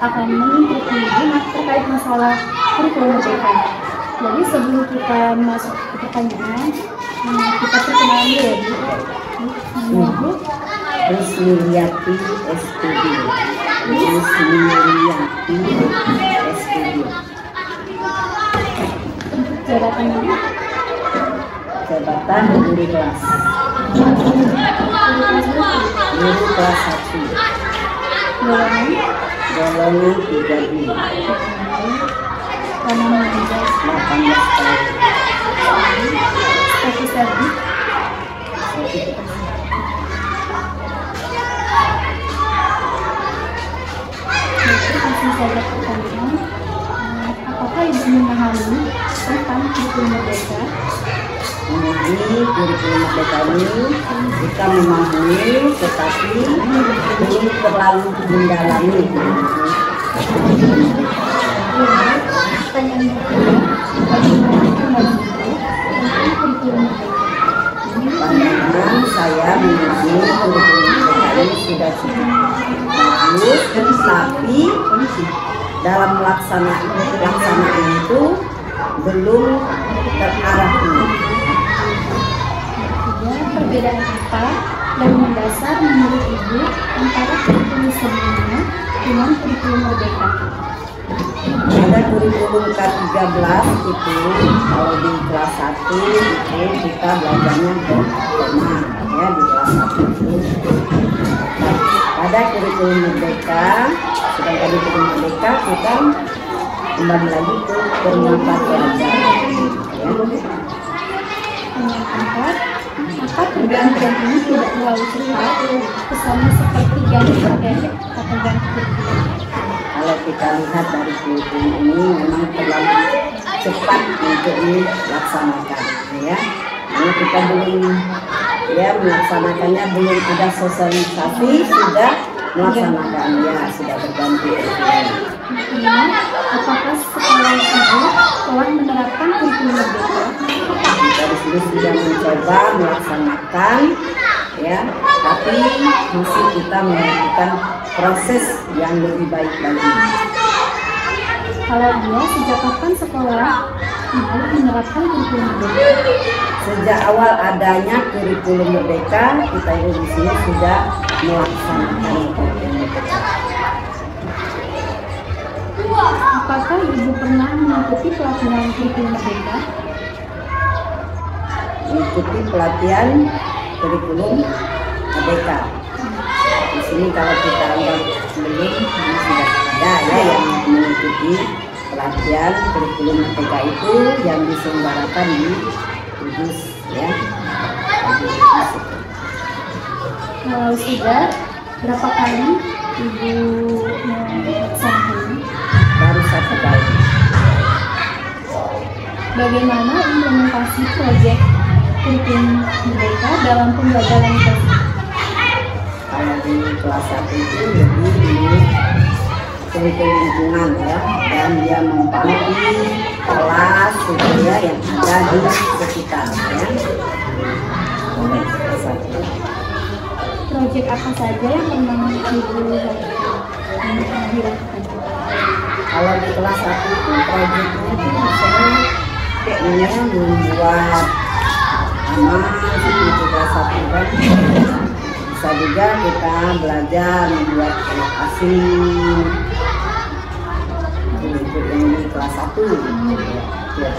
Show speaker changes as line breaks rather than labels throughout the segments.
akan mengikuti webinar terkait masalah kurikulum merdeka. Jadi sebelum kita masuk ke pertanyaan, kita perkenalan dulu ya Bu. Namanya Bu
Rusmiliati SPD. Rusmiliati SPD.
Untuk jabatannya Bu?
Jabatan guru kelas. Guru kelas 1. Golongan 3B.
Lama mengajar
18 tahun.
status tadi. Langsung saja pertanyaan, apakah Ibu memahami tentang kurikulum merdeka?
Mengenai kurikulum merdeka ini kita memahami, tetapi belum terlalu mendalami.
Pertanyaan kedua, bagaimana pendapat Ibu tentang kurikulum merdeka?
Pandangan saya mengenai kurikulum merdeka ini sudah cukup bagus, tetapi dalam pelaksanaan itu belum terarah.
Perbedaan apa yang mendasar menurut Ibu antara kurikulum sebelumnya dengan kurikulum merdeka?
Ada kurikulum K13 itu kalau di kelas 1 itu kita belajarnya tema ya di kelas 1 itu. Pada kurikulum merdeka, sedangkan di kurikulum merdeka kita kembali lagi ke permata pelajaran. Ya.
Yang keempat, maka pergantian ini tidak terlalu cepat, kesannya seperti ganti paket atau ganti kurikulum.
Kalau kita lihat dari kurikulum ini memang terlalu cepat untuk dilaksanakan, ya. Karena kita belum melaksanakannya, belum ada sosialisasi, sudah melaksanakan, ya sudah berganti.
Apakah sekolah Ibu telah menerapkan kurikulum merdeka?
Dari sini sudah mencoba melaksanakan, ya, tapi masih kita melakukan proses yang lebih baik lagi.
Kalau dia, sejak kapan sekolah Ibu menerapkan kurikulum merdeka?
Sejak awal adanya kurikulum merdeka, kita di sini sudah melaksanakan kurikulum merdeka.
Apakah Ibu pernah mengikuti pelatihan kurikulum merdeka?
Mengikuti pelatihan kurikulum merdeka. Di sini kalau kita anggap belum, ini sudah ada ya yang mengikuti pelatihan kurikulum merdeka itu yang diselenggarakan di Kudus, ya.
Kalau sudah, berapa kali Ibu melaksanakannya?
Baru 1 kali.
Bagaimana implementasi proyek kurikulum merdeka dalam pembelajaran tersebut?
Kalau di kelas 1 itu lebih di kurikulum lingkungan, ya, dan dia mempelajari kelas gitu ya yang ada di sekitar, ya. Kelas 1.
Proyek apa saja yang pernah Ibu dilakukan?
Kalau di kelas 1 itu proyeknya itu misalnya kayaknya membuat aman seperti kelas 1 kan. Bisa juga kita belajar membuat asing untuk yang di kelas 1. Ya.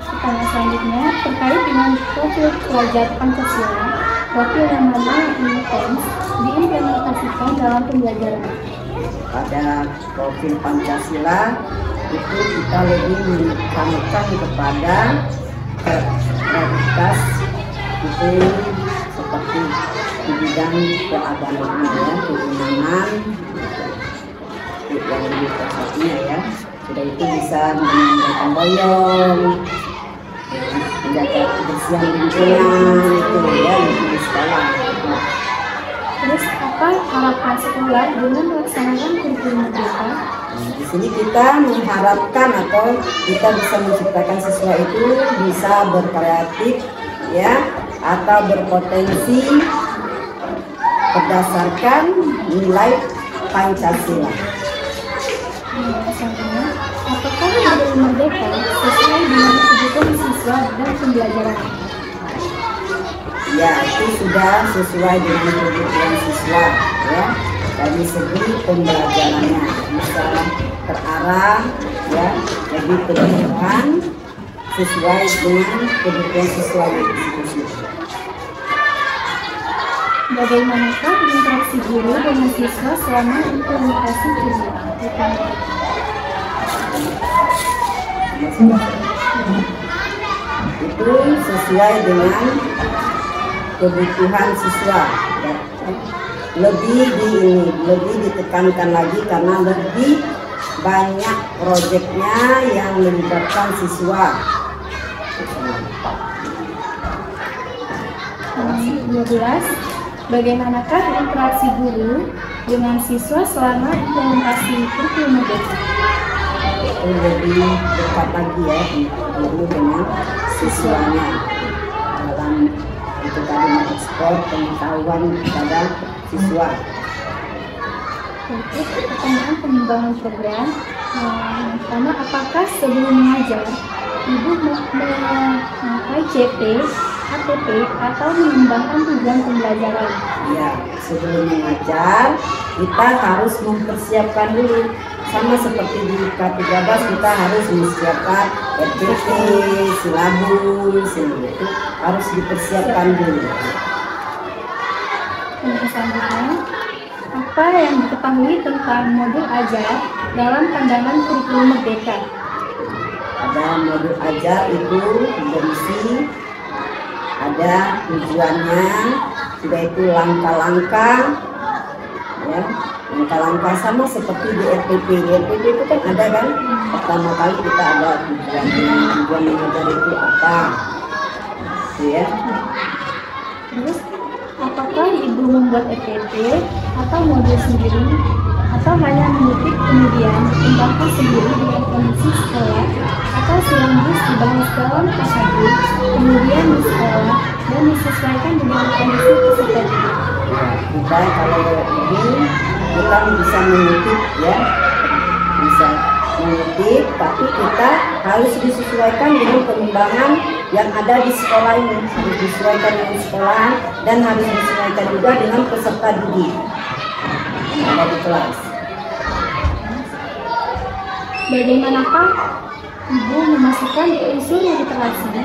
Pertanyaan selanjutnya terkait dengan profil pelajar Pancasila, profil yang mana yang intens diimplementasikan dalam pembelajaran.
Pada profil Pancasila itu kita lebih menekankan kepada prioritas itu seperti di bidang keagamaan, ya, keimanan yang lebih persatunya, ya. Sudah itu bisa menjaga boyong, menjaga kebersihan lingkungan itu ya di sekolah.
Terus apa harapan sekolah dengan melaksanakan kurikulum merdeka?
Di sini kita mengharapkan atau kita bisa menciptakan siswa itu bisa berkreatif, ya, atau berpotensi berdasarkan nilai Pancasila.
Selanjutnya, apakah Hari Merdeka sesuai dengan kebutuhan siswa dan pembelajaran?
Ya, itu sudah sesuai dengan kebutuhan siswa ya. Dari segi pembelajarannya bisa terarah ya, lebih kebutuhan sesuai dengan kebutuhan siswa itu.
Bagaimanakah interaksi guru dengan siswa selama implementasi kegiatan?
Itu sesuai dengan kebutuhan siswa. Lebih ditekankan lagi karena lebih banyak proyeknya yang melibatkan siswa.
12. Bagaimanakah interaksi guru dengan siswa selama implementasi kurikulum Merdeka?
Itu lebih dekat lagi ya, guru dengan siswanya dalam itu tadi mengekspor pengetahuan kepada siswa.
Untuk pertanyaan pengembangan program, yang pertama, apakah sebelum mengajar Ibu memakai CP, ATP, atau mengembangkan tujuan pembelajaran?
Ya, sebelum mengajar kita harus mempersiapkan dulu. Sama seperti di K13 kita harus mempersiapkan RPT, silabus, itu harus dipersiapkan dulu.
Yang selanjutnya, apa yang diketahui tentang modul ajar dalam pandangan kurikulum Merdeka?
Ada modul ajar itu berisi ada tujuannya, sudah itu langkah-langkah ya, langkah-langkah sama seperti di RPP. Di RPP itu kan ada kan, pertama kali kita ada tujuan mengajar itu apa ya.
Terus, apakah Ibu membuat RPP atau modul sendiri, atau hanya mengutip kemudian dikembangkan sendiri dengan kondisi sekolah, atau silabus dibahas dalam kasabun, kemudian di sekolah dan disesuaikan dengan kondisi peserta didik?
Kita kalau ini kita bisa mengutip ya, bisa mengutip, tapi kita harus disesuaikan dengan pengembangan yang ada di sekolah ini, harus disesuaikan dengan sekolah dan harus disesuaikan juga dengan peserta didik yang ada di kelas.
Bagaimanakah Ibu memasukkan unsur literasi,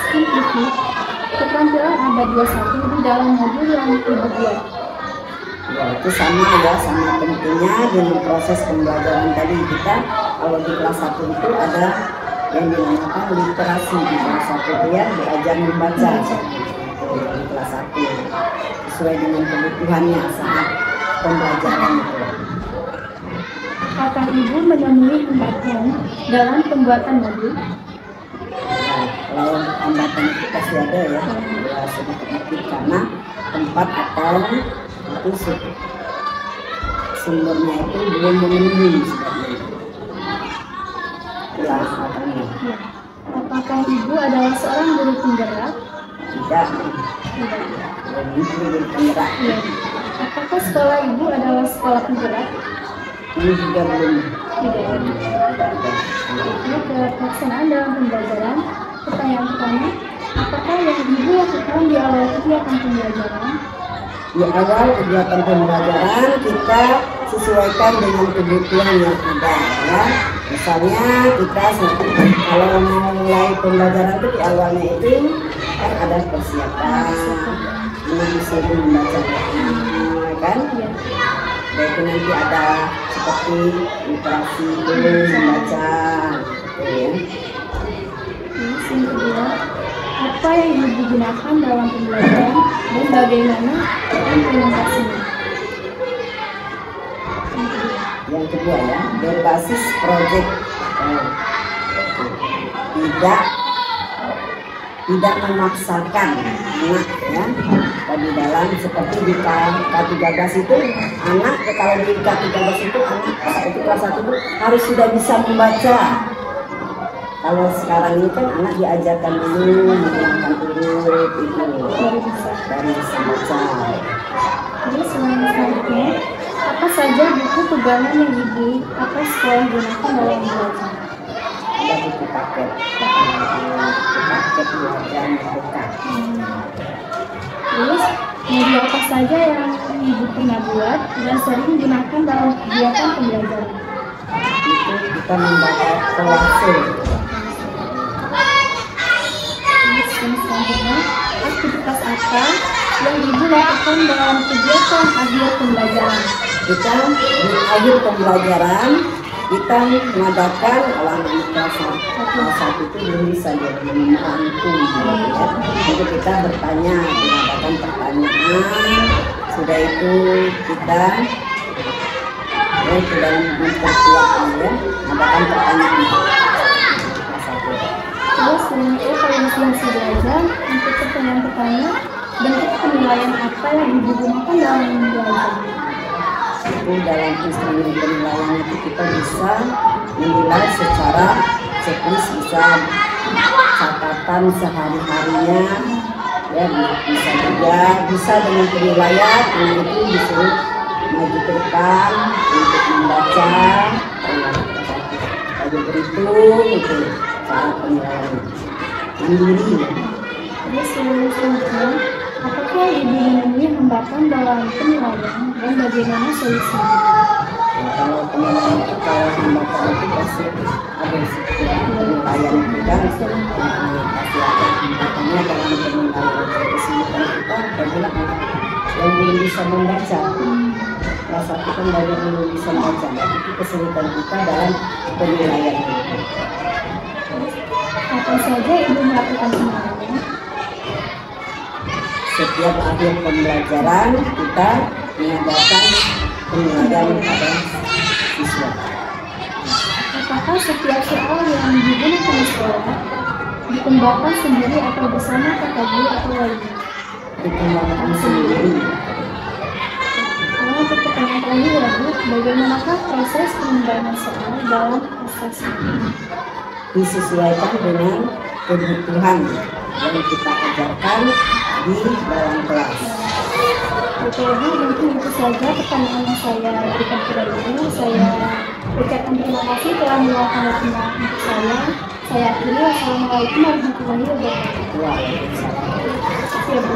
scientific, keterampilan abad 21 di dalam modul yang Ibu buat?
Ya, itu sama ya, sama pentingnya dengan proses pembelajaran tadi. Kita kalau di kelas 1 itu ada yang dinamakan literasi. Di kelas 1 ya belajar membaca di kelas 1 sesuai dengan kebutuhannya saat pembelajaran itu.
Apakah Ibu menemui hambatan dalam pembuatan modul?
Nah, kalau hambatan itu pasti ada ya, sedikit karena tempat atau itu sumbernya itu belum memenuhi sebabnya. Itulah hasilnya.
Ya. Apakah Ibu adalah seorang guru penggerak?
Tidak,
Tidak.
belum guru penggerak.
Ya. Apakah sekolah Ibu adalah sekolah penggerak?
Ini juga belum.
Tidak. Ini ke pelaksanaan dalam pembelajaran. Pertanyaan pertama, apakah yang Ibu lakukan di awal kegiatan pembelajaran?
Di awal kegiatan pembelajaran kita sesuaikan dengan kebutuhan yang ada ya. Misalnya kita kalau mau mulai pembelajaran itu di awalnya itu kan ada persiapan, ini bisa membaca kan ya. Dan itu nanti ada seperti literasi dulu membaca gitu ya.
Terus yang kedua, apa yang Ibu gunakan dalam pembelajaran dan bagaimana implementasinya?
Yang kedua ya, berbasis proyek, tidak memaksakan anak ya. Di dalam seperti di K13 itu anak, kalau di K13 itu anak itu kelas 1 itu harus sudah bisa membaca. Kalau sekarang ini kan anak diajarkan dulu menghilangkan huruf itu
Baru bisa.
baru bisa baca.
Terus selanjutnya, Apa saja buku pegangan yang Ibu atau sekolah gunakan dalam belajar?
Ada buku paket belajar mereka.
Terus, media apa saja yang Ibu pernah buat dan sering gunakan dalam kegiatan pembelajaran?
Itu kita membaca kolase.
Terus, yang selanjutnya, aktivitas apa yang Ibu lakukan dalam kegiatan akhir pembelajaran?
Kita di akhir pembelajaran kita mengadakan olahraga kelas 1 itu belum bisa jadi merangkum ya. Jadi kita bertanya, mengadakan pertanyaan. Sudah itu kita dalam memperkuat ya, mengadakan pertanyaan kelas 1.
Terus selanjutnya evaluasi belajar untuk pertanyaan-pertanyaan bentuk penilaian apa yang Ibu gunakan dalam belajar?
Itu dalam instrumen penilaian itu kita bisa menilai secara checklist, bisa catatan sehari-harinya ya, bisa juga bisa dengan penilaian yang itu disuruh maju ke depan untuk membaca pada berhitung itu cara penilaian mandiri.
Terus selanjutnya, apakah Ibu menemui hambatan dalam penilaian dan bagaimana solusinya?
Nah, kalau penilaian itu kalau hambatan itu pasti ada penilaian kita pasti ada hambatannya dalam penilaian kesulitan kita adalah yang belum bisa membaca. Kelas 1 kan banyak yang belum bisa membaca, itu kesulitan kita dalam penilaian itu.
Apa saja Ibu melakukan penilaian?
Setiap akhir pembelajaran kita mengadakan penilaian pada siswa.
Apakah setiap soal yang digunakan di sekolah dikembangkan sendiri atau bersama kakak guru atau lainnya?
Dikembangkan sendiri.
Untuk pertanyaan terakhir ya Bu, bagaimanakah proses pengembangan soal dalam proses ini?
Disesuaikan dengan kebutuhan yang kita ajarkan di dalam kelas.
Oke Bu, mungkin itu saja pertanyaan yang saya berikan kepada Ibu. Saya ucapkan terima kasih telah meluangkan waktunya untuk saya. Saya akhiri. Wassalamualaikum warahmatullahi wabarakatuh.
Waalaikumsalam.
Terima kasih ya Bu.